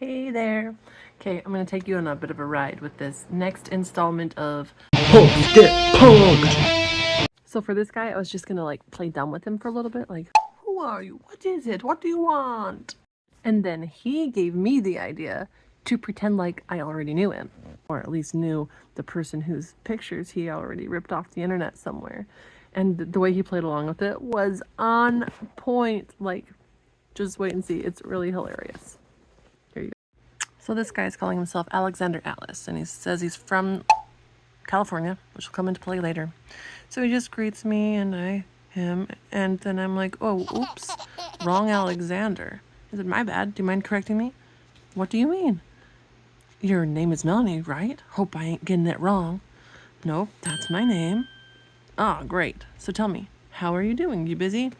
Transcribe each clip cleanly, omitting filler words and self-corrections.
Hey there. Okay, I'm gonna take you on a bit of a ride with this next installment of Punked Get Punked. So for this guy, I was just gonna like play dumb with him for a little bit, like, who are you? What is it? What do you want? And then he gave me the idea to pretend like I already knew him, or at least knew the person whose pictures he already ripped off the internet somewhere. And the way he played along with it was on point. Like, just wait and see. It's really hilarious. Here you go. So this guy is calling himself Alexander Atlas, and he says he's from California, which will come into play later. So he just greets me and him, and then I'm like, oh, oops, wrong Alexander. He said, my bad, do you mind correcting me? What do you mean? Your name is Melanie, right? Hope I ain't getting it wrong. Nope, that's my name. Ah, great. So tell me, how are you doing? You busy?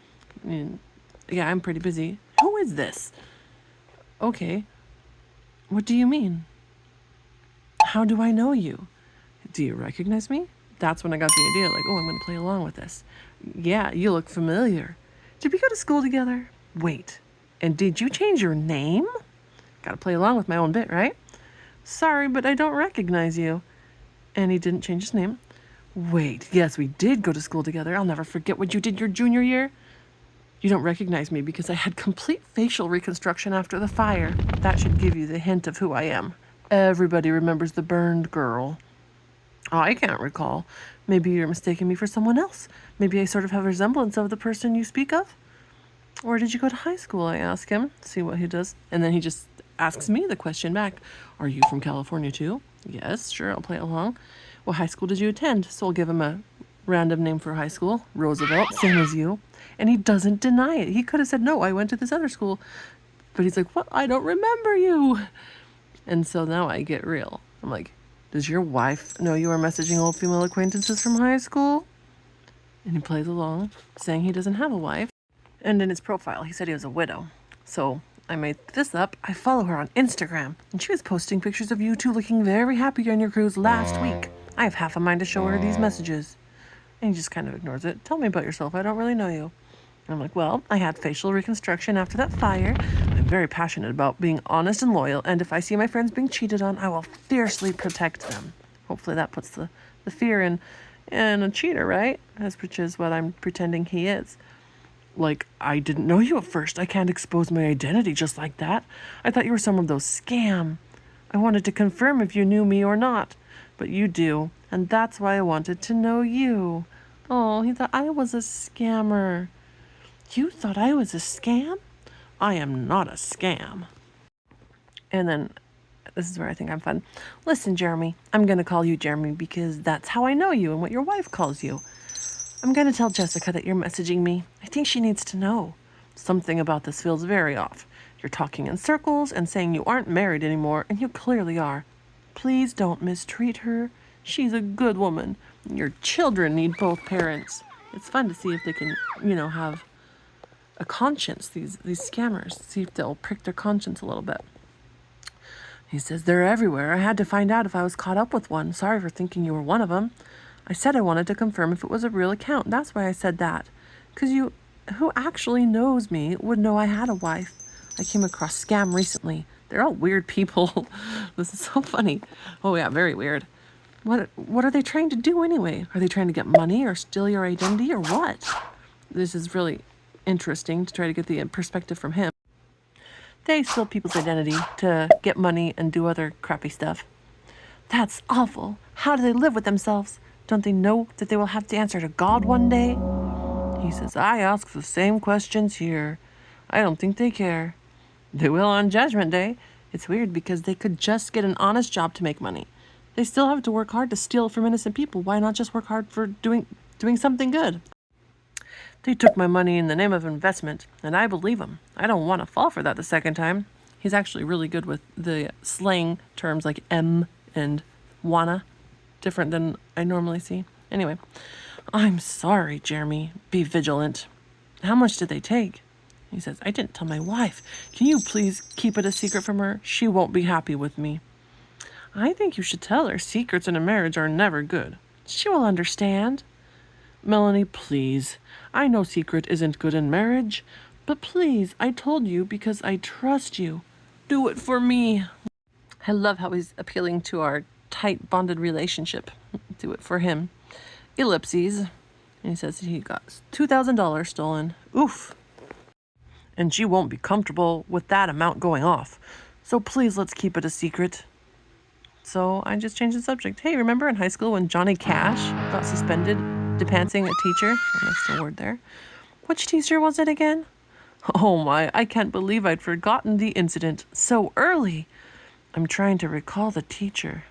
Yeah, I'm pretty busy. Who is this? Okay, what do you mean? How do I know you? Do you recognize me? That's when I got the idea, like, oh, I'm going to play along with this. Yeah, you look familiar. Did we go to school together? Wait, and did you change your name? Gotta play along with my own bit, right? Sorry, but I don't recognize you. And he didn't change his name. Wait, yes, we did go to school together. I'll never forget what you did your junior year. You don't recognize me because I had complete facial reconstruction after the fire. That should give you the hint of who I am. Everybody remembers the burned girl. Oh, I can't recall. Maybe you're mistaking me for someone else. Maybe I sort of have a resemblance of the person you speak of. Where did you go to high school? I ask him, see what he does. And then he just asks me the question back. Are you from California too? Yes, sure, I'll play along. What high school did you attend? So I'll give him a random name for high school. Roosevelt, same as you. And he doesn't deny it. He could have said, no, I went to this other school. But he's like, what? I don't remember you. And so now I get real. I'm like, does your wife know you are messaging old female acquaintances from high school? And he plays along, saying he doesn't have a wife. And in his profile, he said he was a widow. So I made this up. I follow her on Instagram, and she was posting pictures of you two looking very happy on your cruise last week. I have half a mind to show her these messages. And he just kind of ignores it. Tell me about yourself. I don't really know you. I'm like, well, I had facial reconstruction after that fire. I'm very passionate about being honest and loyal, and if I see my friends being cheated on, I will fiercely protect them. Hopefully that puts the fear in a cheater, right? Which is what I'm pretending he is. Like, I didn't know you at first. I can't expose my identity just like that. I thought you were some of those scam. I wanted to confirm if you knew me or not. But you do, and that's why I wanted to know you. Oh, he thought I was a scammer. You thought I was a scam? I am not a scam. And then this is where I think I'm fun. Listen, Jeremy, I'm going to call you Jeremy because that's how I know you and what your wife calls you. I'm going to tell Jessica that you're messaging me. I think she needs to know. Something about this feels very off. You're talking in circles and saying you aren't married anymore, and you clearly are. Please don't mistreat her. She's a good woman. Your children need both parents. It's fun to see if they can, have a conscience, these scammers. See if they'll prick their conscience a little bit. He says, they're everywhere. I had to find out if I was caught up with one. Sorry for thinking you were one of them. I said I wanted to confirm if it was a real account. That's why I said that. Because who actually knows me, would know I had a wife. I came across scam recently. They're all weird people. This is so funny. Oh yeah, very weird. What are they trying to do anyway? Are they trying to get money or steal your identity or what? This is really interesting to try to get the perspective from him. They steal people's identity to get money and do other crappy stuff. That's awful. How do they live with themselves? Don't they know that they will have to answer to God one day? He says, I ask the same questions here. I don't think they care. They will on Judgment Day. It's weird because they could just get an honest job to make money. They still have to work hard to steal from innocent people. Why not just work hard for doing something good? They took my money in the name of investment, and I believe him. I don't want to fall for that the second time. He's actually really good with the slang terms like M and wanna, different than I normally see. Anyway, I'm sorry, Jeremy. Be vigilant. How much did they take? He says, I didn't tell my wife. Can you please keep it a secret from her? She won't be happy with me. I think you should tell her secrets in a marriage are never good. She will understand. Melanie, please. I know secret isn't good in marriage, but please, I told you because I trust you. Do it for me. I love how he's appealing to our tight bonded relationship. Do it for him. Ellipses. And he says he got $2,000 stolen. Oof. And she won't be comfortable with that amount going off. So please let's keep it a secret. So I just changed the subject. Hey, remember in high school when Johnny Cash got suspended depancing a teacher? I missed a word there. Which teacher was it again? Oh my, I can't believe I'd forgotten the incident so early. I'm trying to recall the teacher.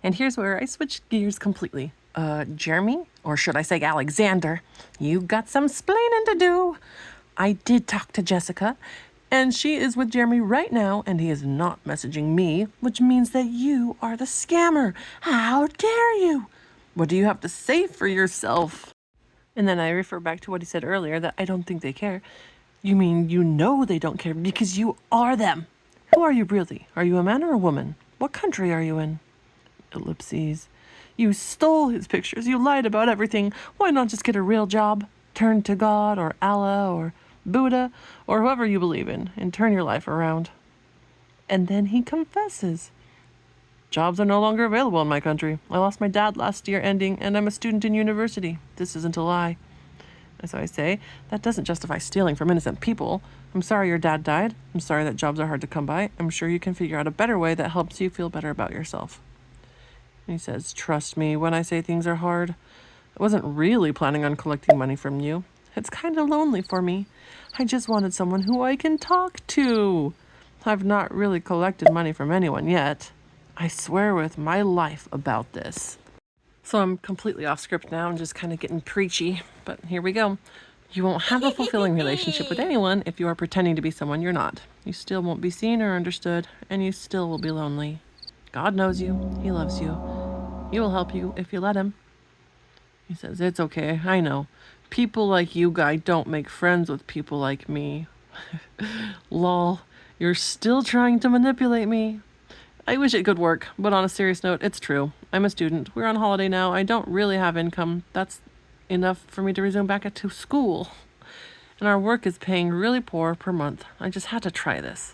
And here's where I switched gears completely. Jeremy, or should I say Alexander, you got some splaining to do. I did talk to Jessica, and she is with Jeremy right now, and he is not messaging me, which means that you are the scammer. How dare you? What do you have to say for yourself? And then I refer back to what he said earlier, that I don't think they care. You mean you know they don't care because you are them. Who are you really? Are you a man or a woman? What country are you in? Ellipses. You stole his pictures. You lied about everything. Why not just get a real job? Turn to God or Allah or Buddha or whoever you believe in and turn your life around. And then he confesses. Jobs are no longer available in my country. I lost my dad last year ending, and I'm a student in university. This isn't a lie. As I say, that doesn't justify stealing from innocent people. I'm sorry your dad died. I'm sorry that jobs are hard to come by. I'm sure you can figure out a better way that helps you feel better about yourself. And he says, trust me when I say things are hard. I wasn't really planning on collecting money from you. It's kind of lonely for me. I just wanted someone who I can talk to. I've not really collected money from anyone yet. I swear with my life about this. So I'm completely off script now. I'm just kind of getting preachy, but here we go. You won't have a fulfilling relationship with anyone if you are pretending to be someone you're not. You still won't be seen or understood, and you still will be lonely. God knows you. He loves you. He will help you if you let him. He says, it's okay. I know. People like you, guy, don't make friends with people like me. Lol. You're still trying to manipulate me. I wish it could work, but on a serious note, it's true. I'm a student. We're on holiday now. I don't really have income. That's enough for me to resume back to school. And our work is paying really poor per month. I just had to try this.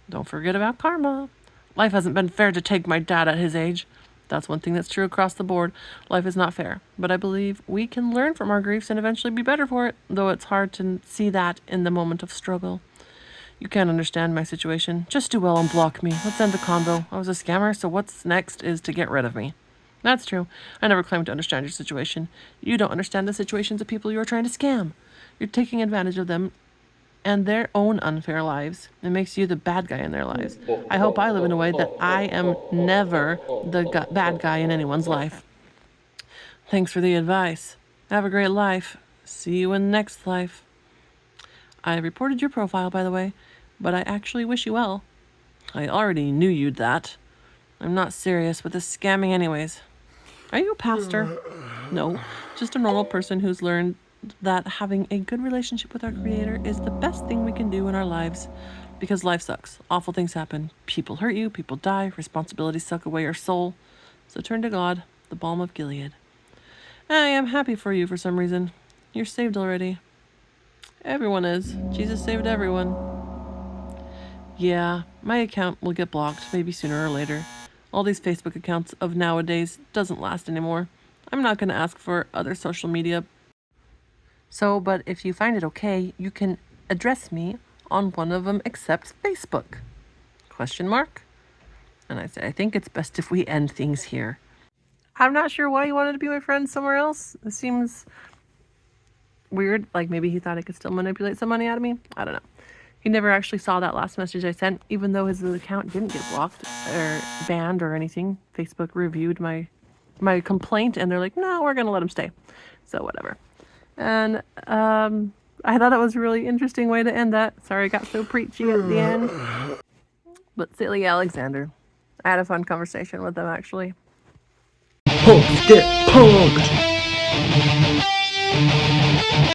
Don't forget about karma. Life hasn't been fair to take my dad at his age. That's one thing that's true across the board. Life is not fair. But I believe we can learn from our griefs and eventually be better for it, though it's hard to see that in the moment of struggle. You can't understand my situation. Just do well and block me. Let's end the convo. I was a scammer, so what's next is to get rid of me. That's true. I never claimed to understand your situation. You don't understand the situations of people you are trying to scam. You're taking advantage of them and their own unfair lives. It makes you the bad guy in their lives. I hope I live in a way that I am never the bad guy in anyone's life. Thanks for the advice. Have a great life. See you in the next life. I reported your profile, by the way, but I actually wish you well. I already knew you'd that. I'm not serious with this scamming anyways. Are you a pastor? No, just a normal person who's learned that having a good relationship with our Creator is the best thing we can do in our lives. Because life sucks. Awful things happen. People hurt you, people die, responsibilities suck away your soul. So turn to God, the balm of Gilead. I am happy for you for some reason. You're saved already. Everyone is. Jesus saved everyone. Yeah, my account will get blocked, maybe sooner or later. All these Facebook accounts of nowadays doesn't last anymore. I'm not going to ask for other social media. So, but if you find it okay, you can address me on one of them except Facebook? Question mark? And I say, I think it's best if we end things here. I'm not sure why he wanted to be my friend somewhere else. It seems weird. Like maybe he thought I could still manipulate some money out of me. I don't know. He never actually saw that last message I sent, even though his account didn't get blocked or banned or anything. Facebook reviewed my complaint and they're like, no, we're going to let him stay. So whatever. And I thought it was a really interesting way to end that. Sorry I got so preachy at the end. But silly Alexander. I had a fun conversation with them actually. Punk, get punked.